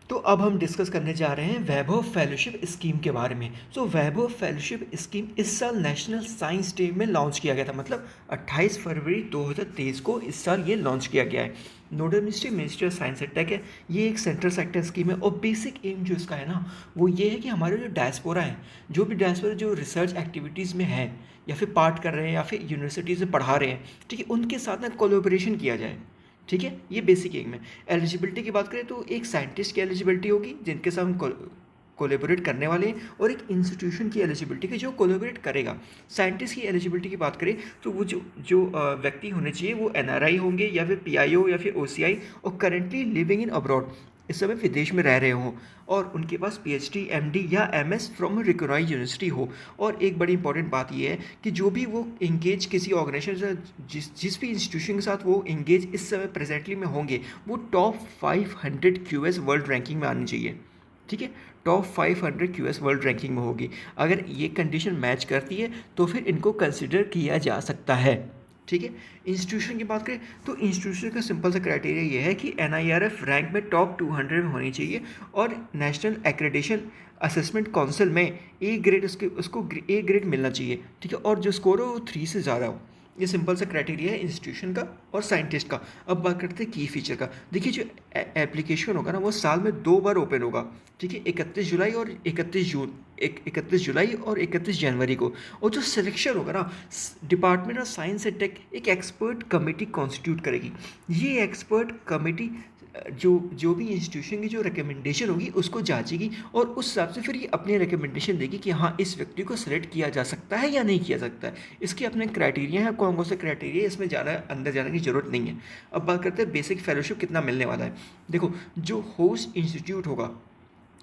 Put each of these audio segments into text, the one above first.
तो अब हम डिस्कस करने जा रहे हैं वैभव फेलोशिप स्कीम के बारे में। सो वैभव फेलोशिप स्कीम इस साल नेशनल साइंस डे में लॉन्च किया गया था, मतलब 28 फरवरी 2023 को इस साल ये लॉन्च किया गया है। Nodal ministry of science and tech है। ये एक सेंट्रल सेक्टर स्कीम है और बेसिक एम जो इसका है ना, वो ये है कि हमारे जो डायस्पोरा है, जो भी डायस्पोरा जो रिसर्च एक्टिविटीज़ में है या फिर पार्ट कर रहे हैं या फिर यूनिवर्सिटीज़ में पढ़ा रहे हैं, ठीक है, उनके साथ ना कोलोब्रेशन किया जाए। ठीक है, ये बेसिक एम है। एलिजिबिलिटी की बात करें तो एक साइंटिस्ट की एलिजिबिलिटी होगी जिनके साथ हम कोलेबोरेट करने वाले हैं, और एक इंस्टीट्यूशन की एलिजिबिलिटी की जो कोलेबोरेट करेगा। साइंटिस्ट की एलिजिबिलिटी की बात करें तो वो व्यक्ति होने चाहिए वो एनआरआई होंगे या फिर पीआईओ या फिर ओसीआई, और करेंटली लिविंग इन अब्रॉड, इस समय विदेश में रह रहे हों, और उनके पास पीएचडी एमडी या एमएस फ्रॉम रिकॉग्नाइज्ड यूनिवर्सिटी हो। और एक बड़ी इंपॉर्टेंट बात यह है कि जो भी वो इंगेज किसी ऑर्गेनाइजेशन जिस भी इंस्टीट्यूशन के साथ वो इंगेज इस समय प्रेजेंटली में होंगे, वो टॉप 500 क्यूएस वर्ल्ड रैंकिंग में आनी चाहिए। ठीक है, टॉप 500 क्यूएस वर्ल्ड रैंकिंग में होगी। अगर ये कंडीशन मैच करती है तो फिर इनको कंसिडर किया जा सकता है। ठीक है, इंस्टीट्यूशन की बात करें तो इंस्टीट्यूशन का सिंपल सा क्राइटेरिया ये है कि एनआईआरएफ रैंक में टॉप 200 में होनी चाहिए, और नेशनल एक्रेडिटेशन असेसमेंट काउंसिल में ए ग्रेड उसको ए ग्रेड मिलना चाहिए। ठीक है, और जो स्कोर हो वो 3 से ज़्यादा हो। ये सिंपल सा क्राइटेरिया है इंस्टीट्यूशन का और साइंटिस्ट का। अब बात करते हैं की फीचर का। देखिए, जो एप्लीकेशन होगा ना वो साल में 2 बार ओपन होगा। ठीक है, 31 जुलाई और 31 जून, 31 जुलाई और 31 जनवरी को। और जो सिलेक्शन होगा ना, department of science and tech एक एक्सपर्ट कमेटी कॉन्स्टिट्यूट करेगी। ये एक्सपर्ट कमेटी जो जो भी इंस्टीट्यूशन की जो रिकमेंडेशन होगी उसको जांचेगी, और उस हिसाब से फिर ये अपनी रिकमेंडेशन देगी कि हाँ, इस व्यक्ति को सिलेक्ट किया जा सकता है या नहीं किया सकता है। इसके अपने क्राइटेरिया है, कौन कौन से क्राइटेरिया, इसमें ज़्यादा अंदर जाने की जरूरत नहीं है। अब बात करते हैं बेसिक फेलोशिप कितना मिलने वाला है। देखो, जो होस्ट इंस्टीट्यूट होगा,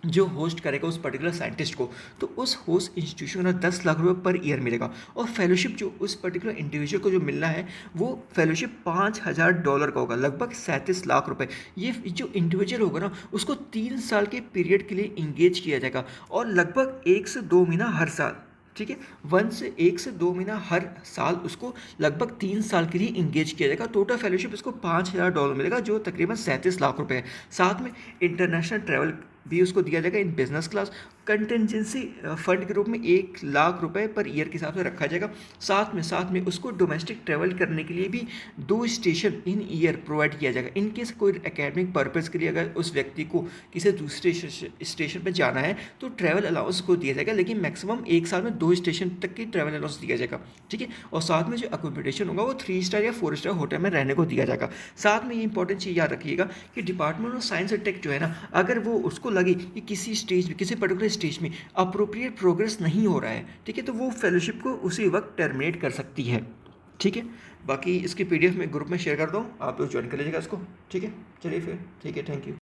जो होस्ट करेगा उस पर्टिकुलर साइंटिस्ट को, तो उस होस्ट इंस्टीट्यूशन को 10 लाख रुपए पर ईयर मिलेगा। और फेलोशिप जो उस पर्टिकुलर इंडिविजुअल को जो मिलना है, वो फेलोशिप $5,000 का होगा, लगभग 37 लाख रुपए। ये जो इंडिविजुअल होगा ना, उसको 3 साल के पीरियड के लिए इंगेज किया जाएगा, और लगभग 1 से 2 महीना हर साल। ठीक है, 1 से 2 महीना हर साल उसको लगभग 3 साल के लिए इंगेज किया जाएगा। टोटल फेलोशिप उसको $5,000 मिलेगा, जो तकरीबन 37 लाख रुपए है। साथ में इंटरनेशनल ट्रैवल भी उसको दिया जाएगा in business class. Contingency fund के रूप में 1 लाख रुपए पर ईयर के हिसाब से रखा जाएगा। साथ में उसको डोमेस्टिक ट्रैवल करने के लिए भी 2 स्टेशन इन ईयर प्रोवाइड किया जाएगा। इन केस कोई एकेडमिक पर्पज़ के लिए अगर उस व्यक्ति को किसी दूसरे स्टेशन पर जाना है तो ट्रैवल अलाउंस को दिया जाएगा, लेकिन मैक्सिमम 1 साल में 2 स्टेशन तक की ट्रैवल अलाउंस दिया जाएगा। ठीक है, और साथ में जो अकोमोडेशन होगा वो 3 स्टार या 4 स्टार होटल में रहने को दिया जाएगा। साथ में ये इंपॉर्टेंट चीज़ याद रखिएगा कि department of science and tech जो है ना, अगर वो उसको लगे कि किसी स्टेज में, किसी पर्टिकुलर स्टेज में अप्रोप्रिएट प्रोग्रेस नहीं हो रहा है, ठीक है, तो वो फेलोशिप को उसी वक्त टर्मिनेट कर सकती है। ठीक है, बाकी इसकी पीडीएफ में ग्रुप में शेयर कर दो, आप लोग ज्वाइन कर लीजिएगा इसको। ठीक है, चलिए फिर, ठीक है, थैंक यू।